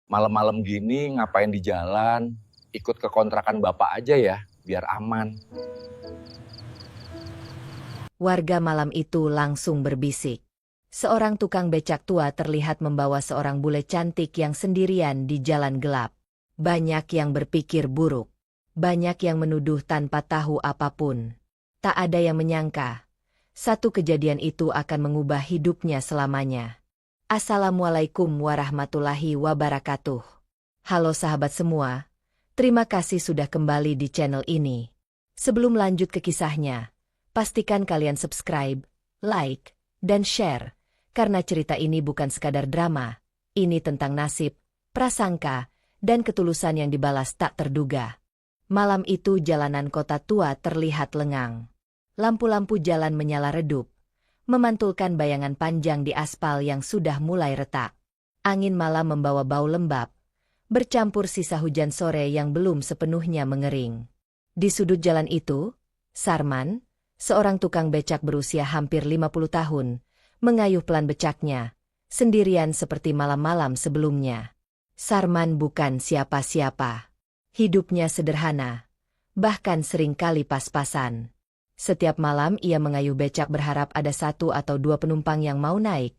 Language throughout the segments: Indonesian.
Malam-malam gini ngapain di jalan? Ikut ke kontrakan bapak aja ya, biar aman. Warga malam itu langsung berbisik. Seorang tukang becak tua terlihat membawa seorang bule cantik yang sendirian di jalan gelap. Banyak yang berpikir buruk. Banyak yang menuduh tanpa tahu apapun. Tak ada yang menyangka, satu kejadian itu akan mengubah hidupnya selamanya. Assalamualaikum warahmatullahi wabarakatuh. Halo sahabat semua, terima kasih sudah kembali di channel ini. Sebelum lanjut ke kisahnya, pastikan kalian subscribe, like, dan share, karena cerita ini bukan sekadar drama, ini tentang nasib, prasangka, dan ketulusan yang dibalas tak terduga. Malam itu jalanan kota tua terlihat lengang. Lampu-lampu jalan menyala redup, memantulkan bayangan panjang di aspal yang sudah mulai retak. Angin malam membawa bau lembab, bercampur sisa hujan sore yang belum sepenuhnya mengering. Di sudut jalan itu, Sarman, seorang tukang becak berusia hampir 50 tahun, mengayuh pelan becaknya, sendirian seperti malam-malam sebelumnya. Sarman bukan siapa-siapa. Hidupnya sederhana, bahkan seringkali pas-pasan. Setiap malam ia mengayuh becak berharap ada satu atau dua penumpang yang mau naik,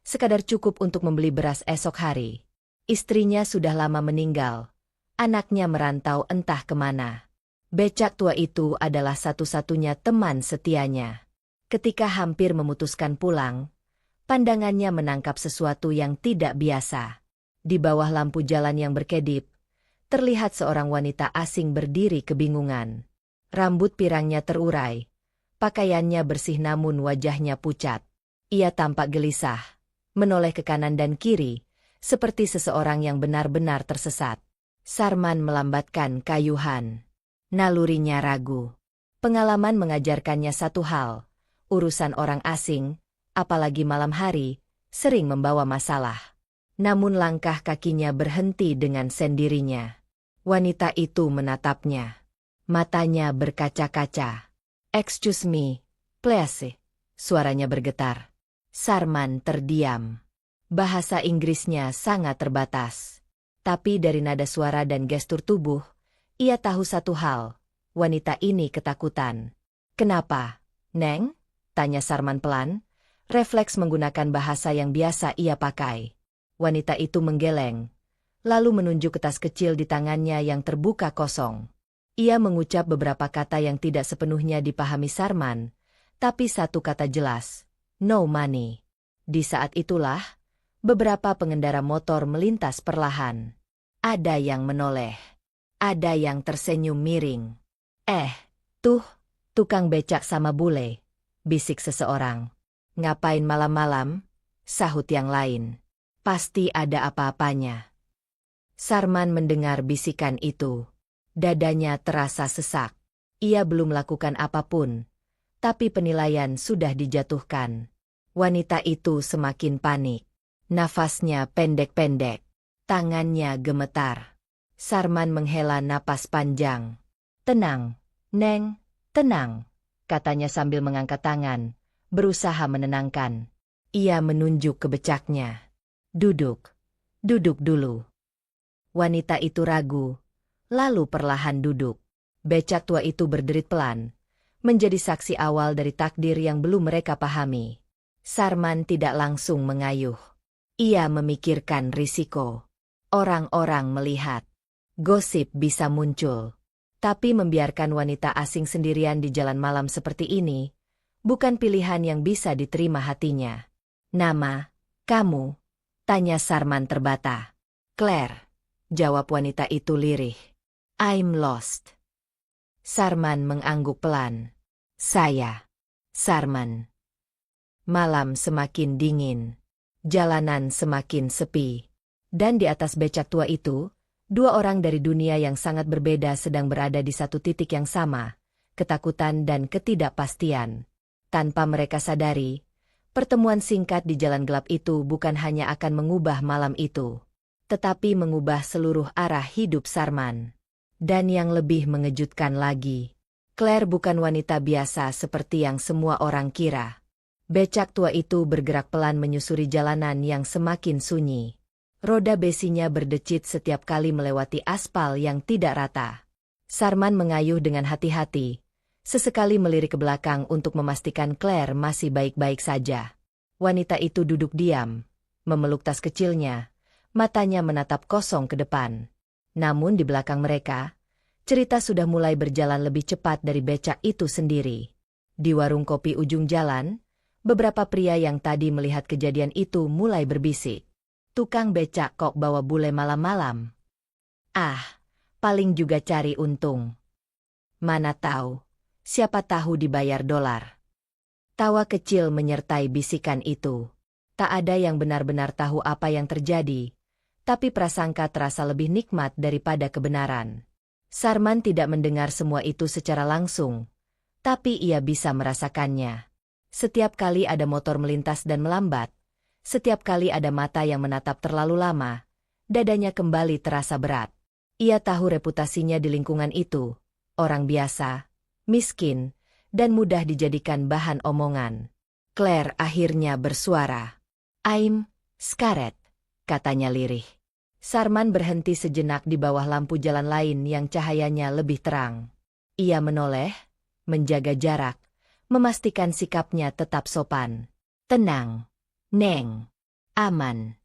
sekadar cukup untuk membeli beras esok hari. Istrinya sudah lama meninggal, anaknya merantau entah kemana. Becak tua itu adalah satu-satunya teman setianya. Ketika hampir memutuskan pulang, pandangannya menangkap sesuatu yang tidak biasa. Di bawah lampu jalan yang berkedip, terlihat seorang wanita asing berdiri kebingungan. Rambut pirangnya terurai, pakaiannya bersih namun wajahnya pucat. Ia tampak gelisah, menoleh ke kanan dan kiri, seperti seseorang yang benar-benar tersesat. Sarman melambatkan kayuhan. Nalurinya ragu. Pengalaman mengajarkannya satu hal, urusan orang asing, apalagi malam hari, sering membawa masalah. Namun langkah kakinya berhenti dengan sendirinya. Wanita itu menatapnya. Matanya berkaca-kaca. "Excuse me, please." Suaranya bergetar. Sarman terdiam. Bahasa Inggrisnya sangat terbatas. Tapi dari nada suara dan gestur tubuh, ia tahu satu hal. Wanita ini ketakutan. "Kenapa, Neng?" tanya Sarman pelan. Refleks menggunakan bahasa yang biasa ia pakai. Wanita itu menggeleng, lalu menunjuk ke tas kecil di tangannya yang terbuka kosong. Ia mengucap beberapa kata yang tidak sepenuhnya dipahami Sarman, tapi satu kata jelas, "No money." Di saat itulah, beberapa pengendara motor melintas perlahan. Ada yang menoleh, ada yang tersenyum miring. Tuh, tukang becak sama bule," bisik seseorang. "Ngapain malam-malam?" sahut yang lain. "Pasti ada apa-apanya." Sarman mendengar bisikan itu. Dadanya terasa sesak. Ia belum melakukan apapun, tapi penilaian sudah dijatuhkan. Wanita itu semakin panik. Nafasnya pendek-pendek. Tangannya gemetar. Sarman menghela napas panjang. "Tenang, Neng, tenang," katanya sambil mengangkat tangan, berusaha menenangkan. Ia menunjuk ke becaknya. "Duduk. Duduk dulu." Wanita itu ragu, lalu perlahan duduk. Becak tua itu berderit pelan, menjadi saksi awal dari takdir yang belum mereka pahami. Sarman tidak langsung mengayuh. Ia memikirkan risiko. Orang-orang melihat. Gosip bisa muncul. Tapi membiarkan wanita asing sendirian di jalan malam seperti ini, bukan pilihan yang bisa diterima hatinya. "Nama, kamu?" tanya Sarman terbata. "Claire," jawab wanita itu lirih. "I'm lost." Sarman mengangguk pelan. "Saya, Sarman." Malam semakin dingin. Jalanan semakin sepi. Dan di atas becak tua itu, dua orang dari dunia yang sangat berbeda sedang berada di satu titik yang sama, ketakutan dan ketidakpastian. Tanpa mereka sadari, pertemuan singkat di jalan gelap itu bukan hanya akan mengubah malam itu, tetapi mengubah seluruh arah hidup Sarman. Dan yang lebih mengejutkan lagi, Claire bukan wanita biasa seperti yang semua orang kira. Becak tua itu bergerak pelan menyusuri jalanan yang semakin sunyi. Roda besinya berdecit setiap kali melewati aspal yang tidak rata. Sarman mengayuh dengan hati-hati, sesekali melirik ke belakang untuk memastikan Claire masih baik-baik saja. Wanita itu duduk diam, memeluk tas kecilnya, matanya menatap kosong ke depan. Namun di belakang mereka, cerita sudah mulai berjalan lebih cepat dari becak itu sendiri. Di warung kopi ujung jalan, beberapa pria yang tadi melihat kejadian itu mulai berbisik. Tukang becak kok bawa bule malam-malam? Ah, paling juga cari untung. Mana tahu, siapa tahu dibayar dolar. Tawa kecil menyertai bisikan itu. Tak ada yang benar-benar tahu apa yang terjadi, tapi prasangka terasa lebih nikmat daripada kebenaran. Sarman tidak mendengar semua itu secara langsung, tapi ia bisa merasakannya. Setiap kali ada motor melintas dan melambat, setiap kali ada mata yang menatap terlalu lama, dadanya kembali terasa berat. Ia tahu reputasinya di lingkungan itu, orang biasa, miskin, dan mudah dijadikan bahan omongan. Claire akhirnya bersuara. "I'm scared," katanya lirih. Sarman berhenti sejenak di bawah lampu jalan lain yang cahayanya lebih terang. Ia menoleh, menjaga jarak, memastikan sikapnya tetap sopan. "Tenang, Neng. Aman."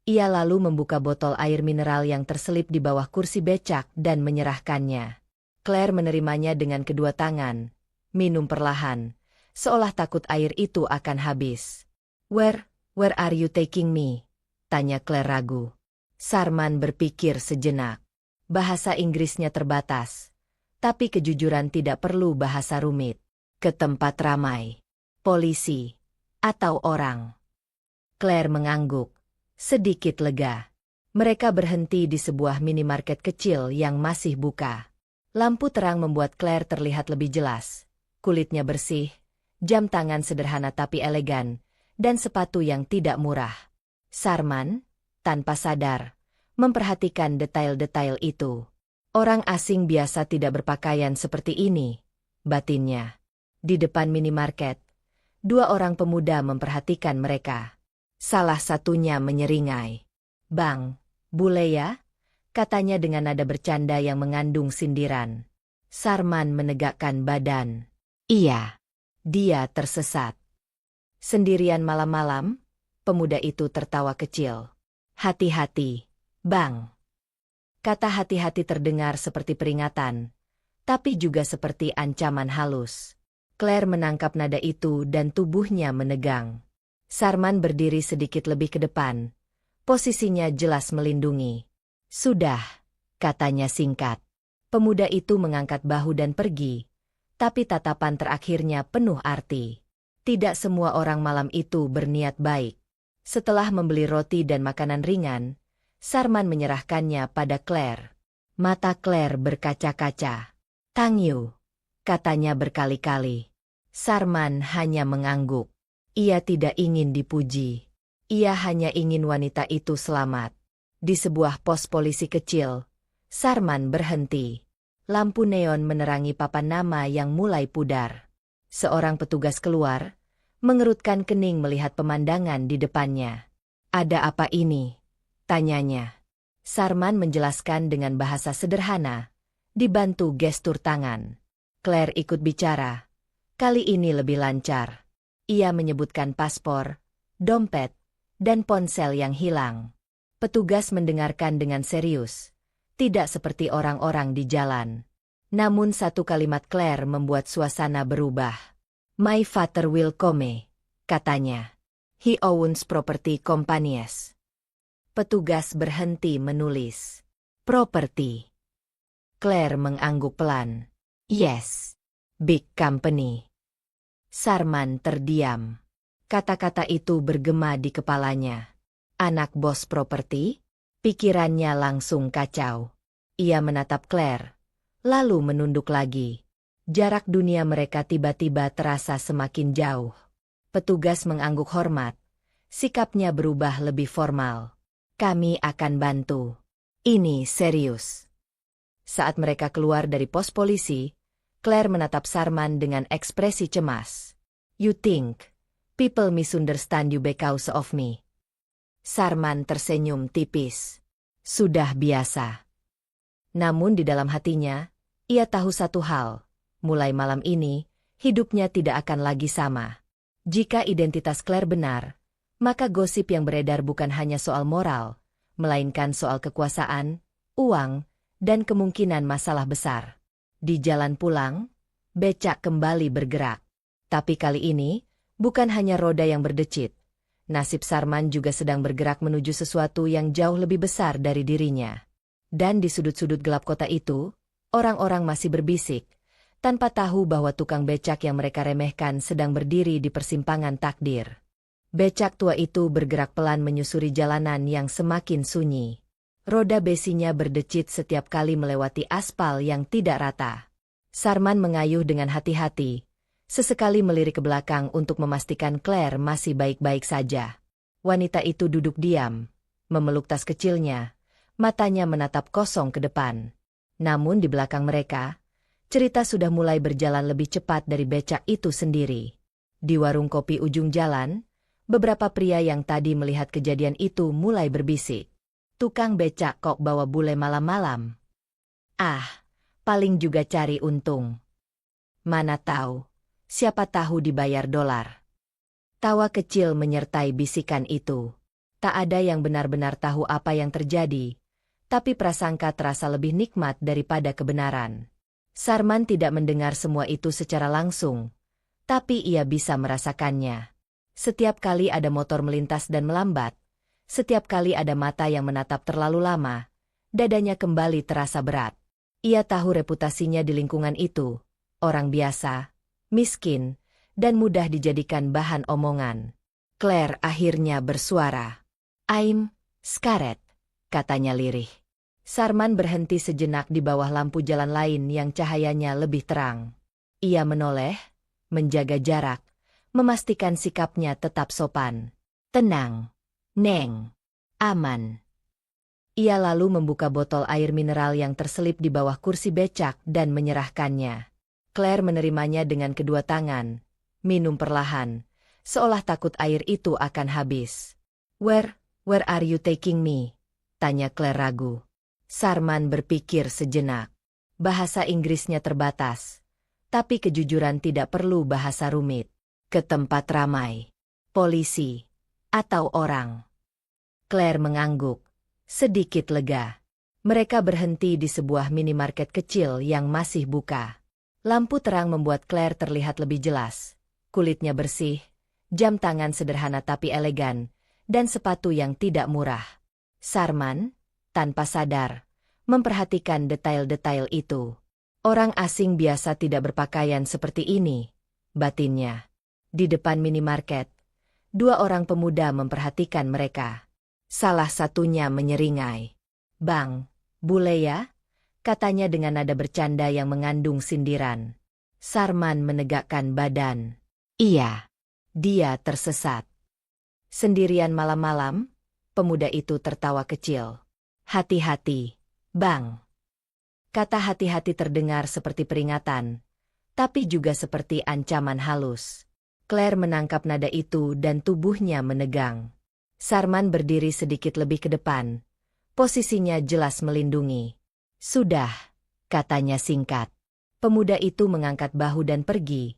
Ia lalu membuka botol air mineral yang terselip di bawah kursi becak dan menyerahkannya. Claire menerimanya dengan kedua tangan, minum perlahan, seolah takut air itu akan habis. Where are you taking me?" tanya Claire ragu. Sarman berpikir sejenak. Bahasa Inggrisnya terbatas, tapi kejujuran tidak perlu bahasa rumit. "Ke tempat ramai. Polisi. Atau orang?" Claire mengangguk, sedikit lega. Mereka berhenti di sebuah minimarket kecil yang masih buka. Lampu terang membuat Claire terlihat lebih jelas. Kulitnya bersih, jam tangan sederhana tapi elegan, dan sepatu yang tidak murah. Sarman, tanpa sadar, memperhatikan detail-detail itu. Orang asing biasa tidak berpakaian seperti ini, batinnya. Di depan minimarket, dua orang pemuda memperhatikan mereka. Salah satunya menyeringai. "Bang, bule ya?" katanya dengan nada bercanda yang mengandung sindiran. Sarman menegakkan badan. "Iya." Dia tersesat. "Sendirian malam-malam?" Pemuda itu tertawa kecil. "Hati-hati, Bang." Kata hati-hati terdengar seperti peringatan, tapi juga seperti ancaman halus. Claire menangkap nada itu dan tubuhnya menegang. Sarman berdiri sedikit lebih ke depan. Posisinya jelas melindungi. "Sudah," katanya singkat. Pemuda itu mengangkat bahu dan pergi, tapi tatapan terakhirnya penuh arti. Tidak semua orang malam itu berniat baik. Setelah membeli roti dan makanan ringan, Sarman menyerahkannya pada Claire. Mata Claire berkaca-kaca. "Thank you," katanya berkali-kali. Sarman hanya mengangguk. Ia tidak ingin dipuji. Ia hanya ingin wanita itu selamat. Di sebuah pos polisi kecil, Sarman berhenti. Lampu neon menerangi papan nama yang mulai pudar. Seorang petugas keluar, mengerutkan kening melihat pemandangan di depannya. "Ada apa ini?" tanyanya. Sarman menjelaskan dengan bahasa sederhana, dibantu gestur tangan. Claire ikut bicara. Kali ini lebih lancar. Ia menyebutkan paspor, dompet, dan ponsel yang hilang. Petugas mendengarkan dengan serius, tidak seperti orang-orang di jalan. Namun satu kalimat Claire membuat suasana berubah. "My father will come," katanya. "He owns property companies." Petugas berhenti menulis. "Property." Claire mengangguk pelan. "Yes. Big company." Sarman terdiam. Kata-kata itu bergema di kepalanya. Anak bos properti? Pikirannya langsung kacau. Ia menatap Claire, lalu menunduk lagi. Jarak dunia mereka tiba-tiba terasa semakin jauh. Petugas mengangguk hormat. Sikapnya berubah lebih formal. "Kami akan bantu. Ini serius." Saat mereka keluar dari pos polisi, Claire menatap Sarman dengan ekspresi cemas. "You think people misunderstand you because of me?" Sarman tersenyum tipis. Sudah biasa. Namun di dalam hatinya, ia tahu satu hal. Mulai malam ini, hidupnya tidak akan lagi sama. Jika identitas Claire benar, maka gosip yang beredar bukan hanya soal moral, melainkan soal kekuasaan, uang, dan kemungkinan masalah besar. Di jalan pulang, becak kembali bergerak. Tapi kali ini, bukan hanya roda yang berdecit. Nasib Sarman juga sedang bergerak menuju sesuatu yang jauh lebih besar dari dirinya. Dan di sudut-sudut gelap kota itu, orang-orang masih berbisik, tanpa tahu bahwa tukang becak yang mereka remehkan sedang berdiri di persimpangan takdir. Becak tua itu bergerak pelan menyusuri jalanan yang semakin sunyi. Roda besinya berdecit setiap kali melewati aspal yang tidak rata. Sarman mengayuh dengan hati-hati, sesekali melirik ke belakang untuk memastikan Claire masih baik-baik saja. Wanita itu duduk diam, memeluk tas kecilnya, matanya menatap kosong ke depan. Namun di belakang mereka, cerita sudah mulai berjalan lebih cepat dari becak itu sendiri. Di warung kopi ujung jalan, beberapa pria yang tadi melihat kejadian itu mulai berbisik. Tukang becak kok bawa bule malam-malam? Ah, paling juga cari untung. Mana tahu, siapa tahu dibayar dolar. Tawa kecil menyertai bisikan itu. Tak ada yang benar-benar tahu apa yang terjadi, tapi prasangka terasa lebih nikmat daripada kebenaran. Sarman tidak mendengar semua itu secara langsung, tapi ia bisa merasakannya. Setiap kali ada motor melintas dan melambat, setiap kali ada mata yang menatap terlalu lama, dadanya kembali terasa berat. Ia tahu reputasinya di lingkungan itu, orang biasa, miskin, dan mudah dijadikan bahan omongan. Claire akhirnya bersuara. "I'm Scarlett," katanya lirih. Sarman berhenti sejenak di bawah lampu jalan lain yang cahayanya lebih terang. Ia menoleh, menjaga jarak, memastikan sikapnya tetap sopan. "Tenang, Neng. Aman." Ia lalu membuka botol air mineral yang terselip di bawah kursi becak dan menyerahkannya. Claire menerimanya dengan kedua tangan, minum perlahan, seolah takut air itu akan habis. Where are you taking me?" tanya Claire ragu. Sarman berpikir sejenak. Bahasa Inggrisnya terbatas, tapi kejujuran tidak perlu bahasa rumit. "Ke tempat ramai. Polisi. Atau orang?" Claire mengangguk, sedikit lega. Mereka berhenti di sebuah minimarket kecil yang masih buka. Lampu terang membuat Claire terlihat lebih jelas. Kulitnya bersih, jam tangan sederhana tapi elegan, dan sepatu yang tidak murah. Sarman, tanpa sadar, memperhatikan detail-detail itu. Orang asing biasa tidak berpakaian seperti ini, batinnya. Di depan minimarket, dua orang pemuda memperhatikan mereka. Salah satunya menyeringai. "Bang, bule ya?" katanya dengan nada bercanda yang mengandung sindiran. Sarman menegakkan badan. "Iya." Dia tersesat. "Sendirian malam-malam?" Pemuda itu tertawa kecil. "Hati-hati, Bang." Kata hati-hati terdengar seperti peringatan, tapi juga seperti ancaman halus. Claire menangkap nada itu dan tubuhnya menegang. Sarman berdiri sedikit lebih ke depan. Posisinya jelas melindungi. "Sudah," katanya singkat. Pemuda itu mengangkat bahu dan pergi,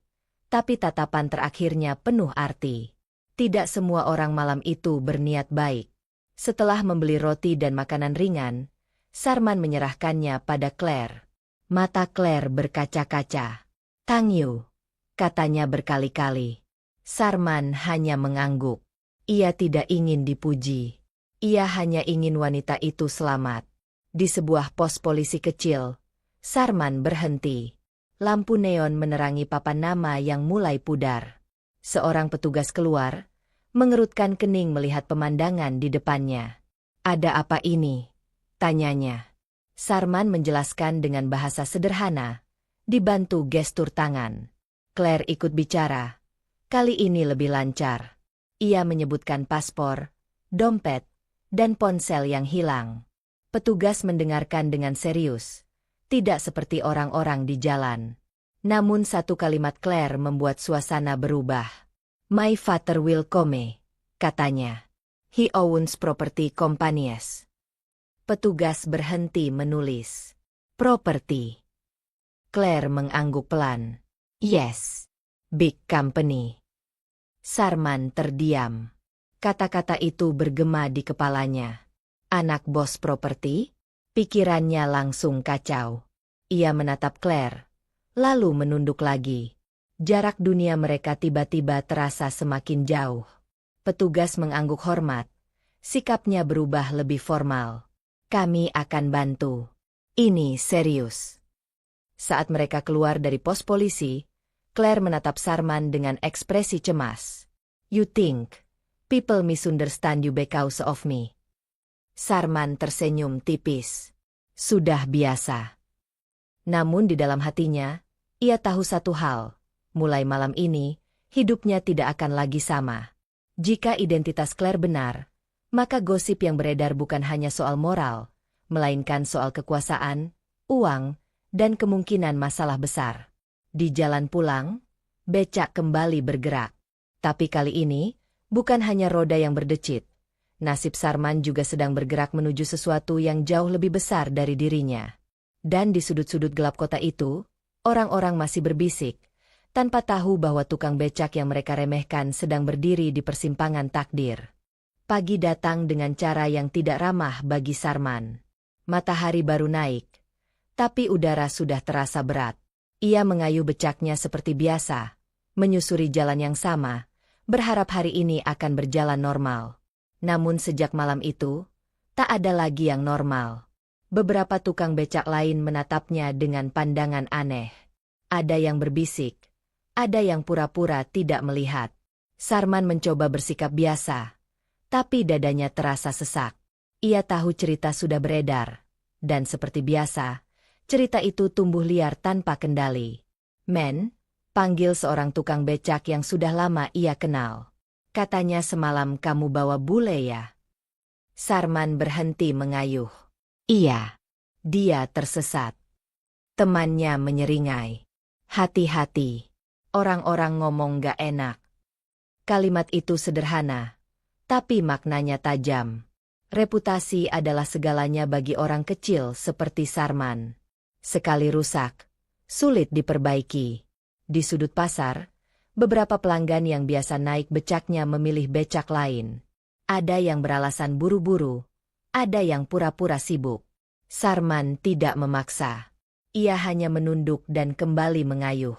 tapi tatapan terakhirnya penuh arti. Tidak semua orang malam itu berniat baik. Setelah membeli roti dan makanan ringan, Sarman menyerahkannya pada Claire. Mata Claire berkaca-kaca. "Thank you," katanya berkali-kali. Sarman hanya mengangguk. Ia tidak ingin dipuji. Ia hanya ingin wanita itu selamat. Di sebuah pos polisi kecil, Sarman berhenti. Lampu neon menerangi papan nama yang mulai pudar. Seorang petugas keluar, mengerutkan kening melihat pemandangan di depannya. "Ada apa ini?" tanyanya. Sarman menjelaskan dengan bahasa sederhana, dibantu gestur tangan. Claire ikut bicara. Kali ini lebih lancar. Ia menyebutkan paspor, dompet, dan ponsel yang hilang. Petugas mendengarkan dengan serius, tidak seperti orang-orang di jalan. Namun satu kalimat Claire membuat suasana berubah. "My father will come," katanya. He owns property companies. Petugas berhenti menulis. Property. Claire mengangguk pelan. Yes. Big company. Sarman terdiam. Kata-kata itu bergema di kepalanya. Anak bos properti? Pikirannya langsung kacau. Ia menatap Claire, lalu menunduk lagi. Jarak dunia mereka tiba-tiba terasa semakin jauh. Petugas mengangguk hormat. Sikapnya berubah lebih formal. Kami akan bantu. Ini serius. Saat mereka keluar dari pos polisi, Claire menatap Sarman dengan ekspresi cemas. You think people misunderstand you because of me? Sarman tersenyum tipis. Sudah biasa. Namun di dalam hatinya, ia tahu satu hal. Mulai malam ini, hidupnya tidak akan lagi sama. Jika identitas Claire benar, maka gosip yang beredar bukan hanya soal moral, melainkan soal kekuasaan, uang, dan kemungkinan masalah besar. Di jalan pulang, becak kembali bergerak. Tapi kali ini, bukan hanya roda yang berdecit. Nasib Sarman juga sedang bergerak menuju sesuatu yang jauh lebih besar dari dirinya. Dan di sudut-sudut gelap kota itu, orang-orang masih berbisik, tanpa tahu bahwa tukang becak yang mereka remehkan sedang berdiri di persimpangan takdir. Pagi datang dengan cara yang tidak ramah bagi Sarman. Matahari baru naik, tapi udara sudah terasa berat. Ia mengayuh becaknya seperti biasa, menyusuri jalan yang sama, berharap hari ini akan berjalan normal. Namun sejak malam itu, tak ada lagi yang normal. Beberapa tukang becak lain menatapnya dengan pandangan aneh. Ada yang berbisik, ada yang pura-pura tidak melihat. Sarman mencoba bersikap biasa, tapi dadanya terasa sesak. Ia tahu cerita sudah beredar, dan seperti biasa, cerita itu tumbuh liar tanpa kendali. Men, panggil seorang tukang becak yang sudah lama ia kenal. Katanya semalam kamu bawa bule ya? Sarman berhenti mengayuh. Iya. Dia tersesat. Temannya menyeringai. Hati-hati. Orang-orang ngomong gak enak. Kalimat itu sederhana, tapi maknanya tajam. Reputasi adalah segalanya bagi orang kecil seperti Sarman. Sekali rusak, sulit diperbaiki. Di sudut pasar, beberapa pelanggan yang biasa naik becaknya memilih becak lain. Ada yang beralasan buru-buru, ada yang pura-pura sibuk. Sarman tidak memaksa. Ia hanya menunduk dan kembali mengayuh.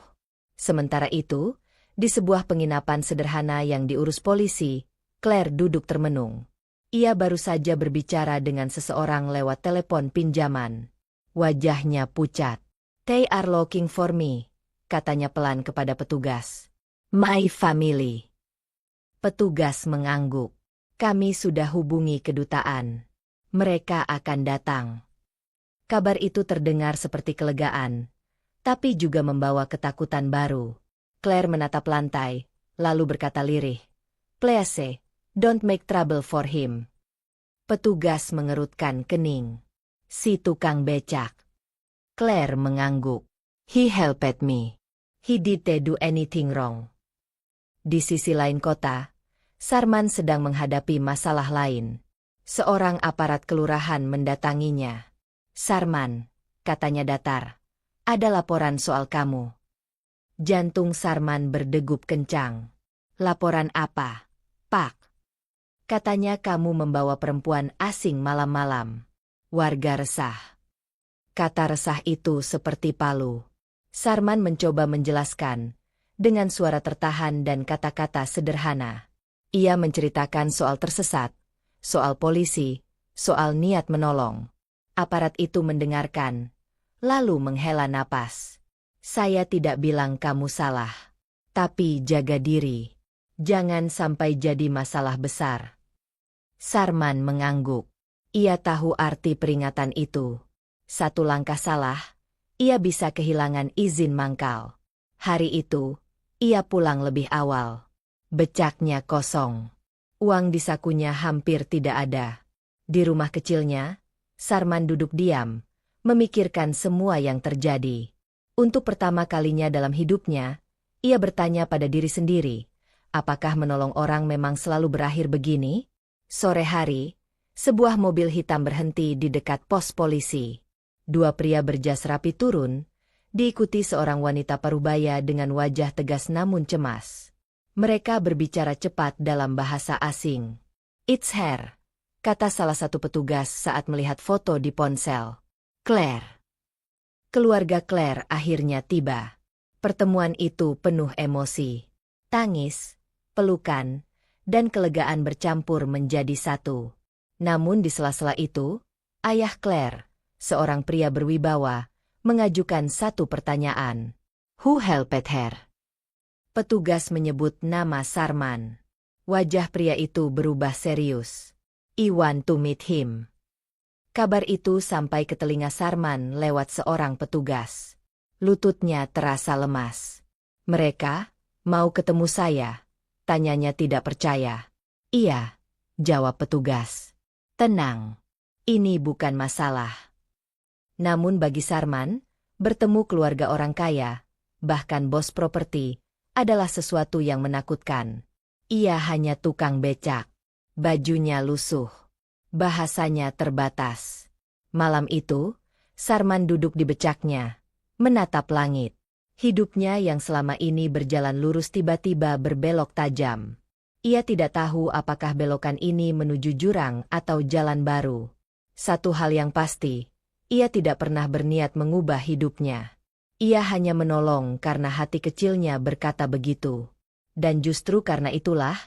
Sementara itu, di sebuah penginapan sederhana yang diurus polisi, Claire duduk termenung. Ia baru saja berbicara dengan seseorang lewat telepon pinjaman. Wajahnya pucat. "They are looking for me," katanya pelan kepada petugas. "My family." Petugas mengangguk. "Kami sudah hubungi kedutaan. Mereka akan datang." Kabar itu terdengar seperti kelegaan, tapi juga membawa ketakutan baru. Claire menatap lantai, lalu berkata lirih, "Please, don't make trouble for him." Petugas mengerutkan kening. Si tukang becak. Claire mengangguk. "He helped me. He didn't do anything wrong." Di sisi lain kota, Sarman sedang menghadapi masalah lain. Seorang aparat kelurahan mendatanginya. "Sarman," katanya datar, "ada laporan soal kamu." Jantung Sarman berdegup kencang. "Laporan apa, Pak?" "Katanya kamu membawa perempuan asing malam-malam." Warga resah. Kata resah itu seperti palu. Sarman mencoba menjelaskan, dengan suara tertahan dan kata-kata sederhana. Ia menceritakan soal tersesat, soal polisi, soal niat menolong. Aparat itu mendengarkan, lalu menghela napas. "Saya tidak bilang kamu salah. Tapi jaga diri. Jangan sampai jadi masalah besar." Sarman mengangguk. Ia tahu arti peringatan itu. Satu langkah salah, ia bisa kehilangan izin mangkal. Hari itu, ia pulang lebih awal. Becaknya kosong. Uang di sakunya hampir tidak ada. Di rumah kecilnya, Sarman duduk diam, memikirkan semua yang terjadi. Untuk pertama kalinya dalam hidupnya, ia bertanya pada diri sendiri, apakah menolong orang memang selalu berakhir begini? Sore hari, sebuah mobil hitam berhenti di dekat pos polisi. Dua pria berjas rapi turun, diikuti seorang wanita parubaya dengan wajah tegas namun cemas. Mereka berbicara cepat dalam bahasa asing. "It's her," kata salah satu petugas saat melihat foto di ponsel. "Claire." Keluarga Claire akhirnya tiba. Pertemuan itu penuh emosi. Tangis, pelukan, dan kelegaan bercampur menjadi satu. Namun di sela-sela itu, ayah Claire, seorang pria berwibawa, mengajukan satu pertanyaan. "Who helped her?" Petugas menyebut nama Sarman. Wajah pria itu berubah serius. "I want to meet him." Kabar itu sampai ke telinga Sarman lewat seorang petugas. Lututnya terasa lemas. "Mereka mau ketemu saya?" tanyanya tidak percaya. "Iya," jawab petugas. "Tenang, ini bukan masalah." Namun bagi Sarman, bertemu keluarga orang kaya, bahkan bos properti, adalah sesuatu yang menakutkan. Ia hanya tukang becak. Bajunya lusuh. Bahasanya terbatas. Malam itu, Sarman duduk di becaknya, menatap langit. Hidupnya yang selama ini berjalan lurus tiba-tiba berbelok tajam. Ia tidak tahu apakah belokan ini menuju jurang atau jalan baru. Satu hal yang pasti, ia tidak pernah berniat mengubah hidupnya. Ia hanya menolong karena hati kecilnya berkata begitu. Dan justru karena itulah,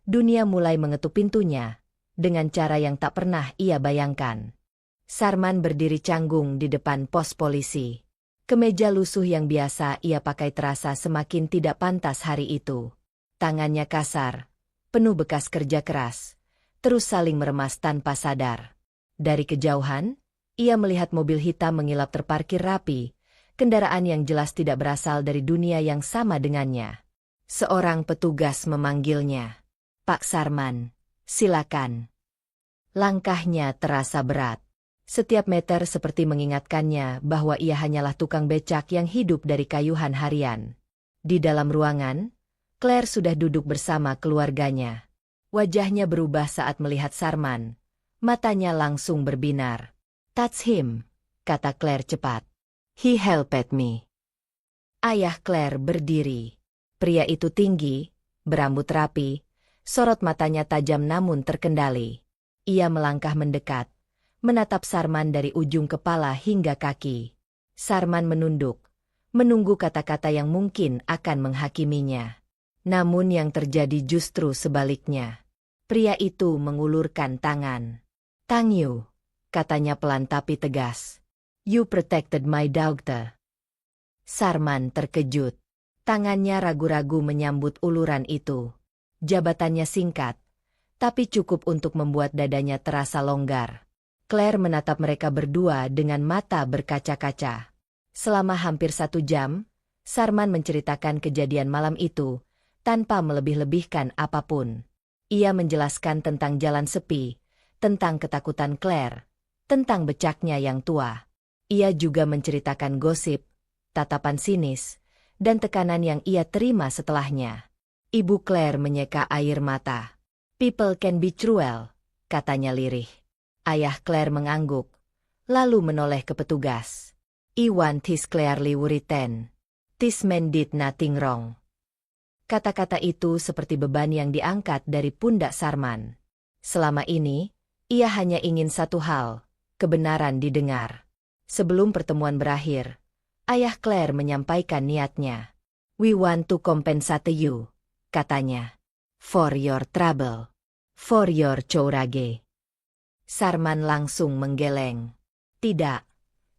dunia mulai mengetuk pintunya, dengan cara yang tak pernah ia bayangkan. Sarman berdiri canggung di depan pos polisi. Kemeja lusuh yang biasa ia pakai terasa semakin tidak pantas hari itu. Tangannya kasar, penuh bekas kerja keras, terus saling meremas tanpa sadar. Dari kejauhan, ia melihat mobil hitam mengilap terparkir rapi, kendaraan yang jelas tidak berasal dari dunia yang sama dengannya. Seorang petugas memanggilnya. "Pak Sarman, silakan." Langkahnya terasa berat. Setiap meter seperti mengingatkannya bahwa ia hanyalah tukang becak yang hidup dari kayuhan harian. Di dalam ruangan, Claire sudah duduk bersama keluarganya. Wajahnya berubah saat melihat Sarman. Matanya langsung berbinar. "Touch him," kata Claire cepat. "He helped me." Ayah Claire berdiri. Pria itu tinggi, berambut rapi, sorot matanya tajam namun terkendali. Ia melangkah mendekat, menatap Sarman dari ujung kepala hingga kaki. Sarman menunduk, menunggu kata-kata yang mungkin akan menghakiminya. Namun yang terjadi justru sebaliknya. Pria itu mengulurkan tangan. "Thank you," katanya pelan tapi tegas. "You protected my daughter." Sarman terkejut. Tangannya ragu-ragu menyambut uluran itu. Jabatannya singkat, tapi cukup untuk membuat dadanya terasa longgar. Claire menatap mereka berdua dengan mata berkaca-kaca. Selama hampir 1 jam, Sarman menceritakan kejadian malam itu, tanpa melebih-lebihkan apapun. Ia menjelaskan tentang jalan sepi, tentang ketakutan Claire, tentang becaknya yang tua. Ia juga menceritakan gosip, tatapan sinis, dan tekanan yang ia terima setelahnya. Ibu Claire menyeka air mata. "People can be cruel," katanya lirih. Ayah Claire mengangguk, lalu menoleh ke petugas. "I want his clearly written. This man did nothing wrong." Kata-kata itu seperti beban yang diangkat dari pundak Sarman. Selama ini, ia hanya ingin satu hal, kebenaran didengar. Sebelum pertemuan berakhir, ayah Claire menyampaikan niatnya. "We want to compensate you," katanya. "For your trouble. For your courage." Sarman langsung menggeleng. "Tidak,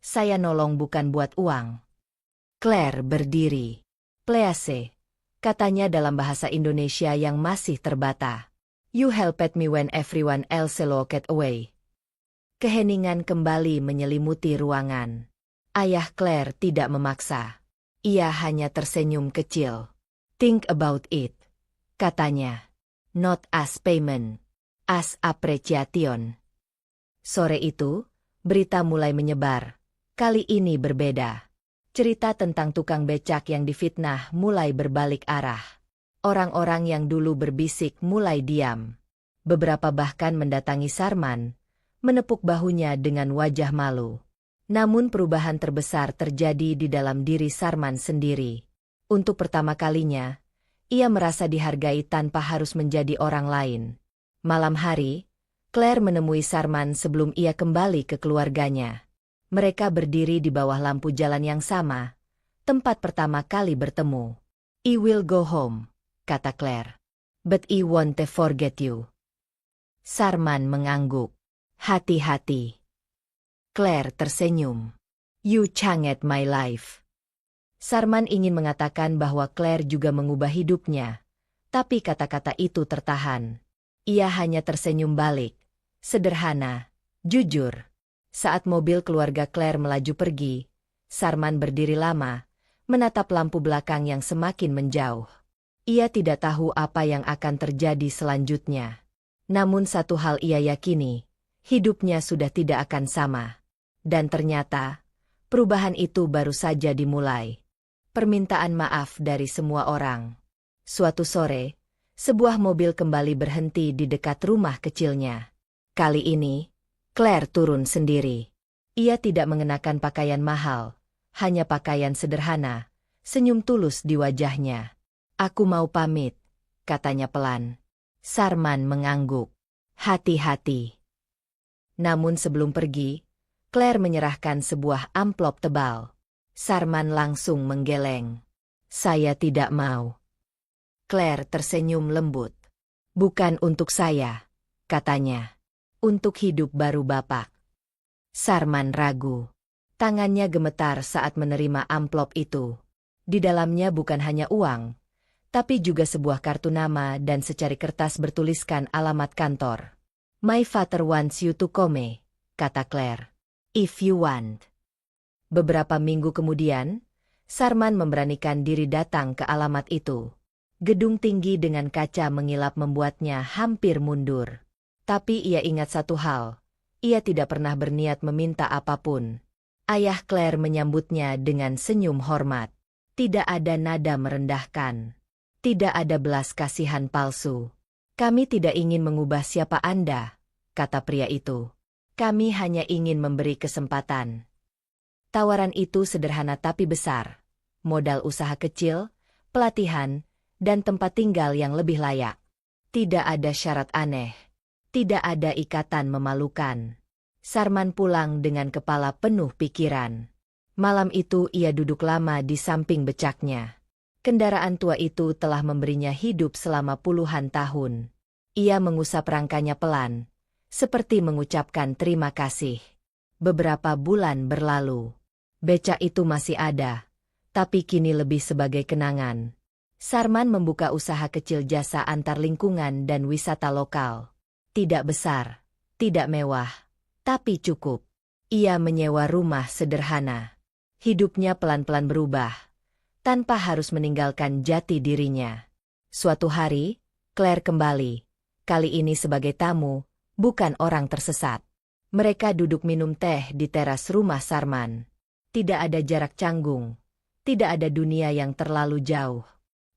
saya nolong bukan buat uang." Claire berdiri. "Please," katanya dalam bahasa Indonesia yang masih terbata. "You helped me when everyone else looked away." Keheningan kembali menyelimuti ruangan. Ayah Claire tidak memaksa. Ia hanya tersenyum kecil. "Think about it," katanya. "Not as payment, as appreciation." Sore itu, berita mulai menyebar. Kali ini berbeda. Cerita tentang tukang becak yang difitnah mulai berbalik arah. Orang-orang yang dulu berbisik mulai diam. Beberapa bahkan mendatangi Sarman, menepuk bahunya dengan wajah malu. Namun perubahan terbesar terjadi di dalam diri Sarman sendiri. Untuk pertama kalinya, ia merasa dihargai tanpa harus menjadi orang lain. Malam hari, Claire menemui Sarman sebelum ia kembali ke keluarganya. Mereka berdiri di bawah lampu jalan yang sama, tempat pertama kali bertemu. "I will go home," kata Claire. "But I won't forget you." Sarman mengangguk. "Hati-hati." Claire tersenyum. "You changed my life." Sarman ingin mengatakan bahwa Claire juga mengubah hidupnya, tapi kata-kata itu tertahan. Ia hanya tersenyum balik. Sederhana, jujur. Saat mobil keluarga Claire melaju pergi, Sarman berdiri lama, menatap lampu belakang yang semakin menjauh. Ia tidak tahu apa yang akan terjadi selanjutnya. Namun satu hal ia yakini, hidupnya sudah tidak akan sama. Dan ternyata, perubahan itu baru saja dimulai. Permintaan maaf dari semua orang. Suatu sore, sebuah mobil kembali berhenti di dekat rumah kecilnya. Kali ini, Claire turun sendiri. Ia tidak mengenakan pakaian mahal, hanya pakaian sederhana, senyum tulus di wajahnya. "Aku mau pamit," katanya pelan. Sarman mengangguk. "Hati-hati." Namun sebelum pergi, Claire menyerahkan sebuah amplop tebal. Sarman langsung menggeleng. "Saya tidak mau." Claire tersenyum lembut. "Bukan untuk saya," katanya. "Untuk hidup baru Bapak." Sarman ragu. Tangannya gemetar saat menerima amplop itu. Di dalamnya bukan hanya uang, tapi juga sebuah kartu nama dan secari kertas bertuliskan alamat kantor. "My father wants you to come," kata Claire. "If you want." Beberapa minggu kemudian, Sarman memberanikan diri datang ke alamat itu. Gedung tinggi dengan kaca mengilap membuatnya hampir mundur. Tapi ia ingat satu hal, ia tidak pernah berniat meminta apapun. Ayah Claire menyambutnya dengan senyum hormat. Tidak ada nada merendahkan. Tidak ada belas kasihan palsu. "Kami tidak ingin mengubah siapa Anda," kata pria itu. "Kami hanya ingin memberi kesempatan." Tawaran itu sederhana tapi besar. Modal usaha kecil, pelatihan, dan tempat tinggal yang lebih layak. Tidak ada syarat aneh. Tidak ada ikatan memalukan. Sarman pulang dengan kepala penuh pikiran. Malam itu ia duduk lama di samping becaknya. Kendaraan tua itu telah memberinya hidup selama puluhan tahun. Ia mengusap rangkanya pelan, seperti mengucapkan terima kasih. Beberapa bulan berlalu. Becak itu masih ada, tapi kini lebih sebagai kenangan. Sarman membuka usaha kecil jasa antar lingkungan dan wisata lokal. Tidak besar, tidak mewah, tapi cukup. Ia menyewa rumah sederhana. Hidupnya pelan-pelan berubah, tanpa harus meninggalkan jati dirinya. Suatu hari, Claire kembali. Kali ini sebagai tamu, bukan orang tersesat. Mereka duduk minum teh di teras rumah Sarman. Tidak ada jarak canggung. Tidak ada dunia yang terlalu jauh.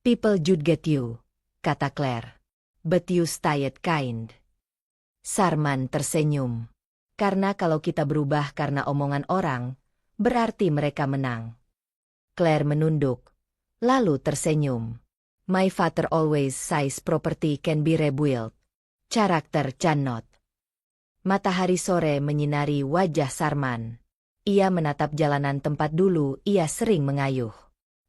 "People should get you," kata Claire. "But you stayed kind." Sarman tersenyum. "Karena kalau kita berubah karena omongan orang, berarti mereka menang." Claire menunduk, lalu tersenyum. "My father always says property can be rebuilt. Character cannot." Matahari sore menyinari wajah Sarman. Ia menatap jalanan tempat dulu ia sering mengayuh.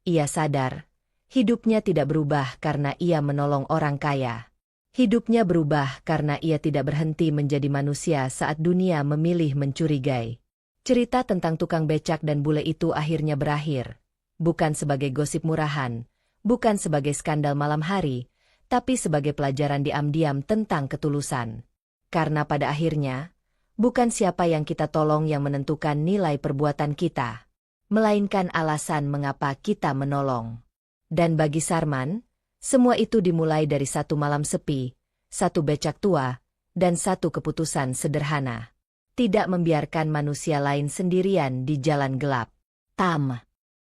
Ia sadar, hidupnya tidak berubah karena ia menolong orang kaya. Hidupnya berubah karena ia tidak berhenti menjadi manusia saat dunia memilih mencurigai. Cerita tentang tukang becak dan bule itu akhirnya berakhir. Bukan sebagai gosip murahan, bukan sebagai skandal malam hari, tapi sebagai pelajaran diam-diam tentang ketulusan. Karena pada akhirnya, bukan siapa yang kita tolong yang menentukan nilai perbuatan kita, melainkan alasan mengapa kita menolong. Dan bagi Sarman, semua itu dimulai dari satu malam sepi, satu becak tua, dan satu keputusan sederhana. Tidak membiarkan manusia lain sendirian di jalan gelap. Tam.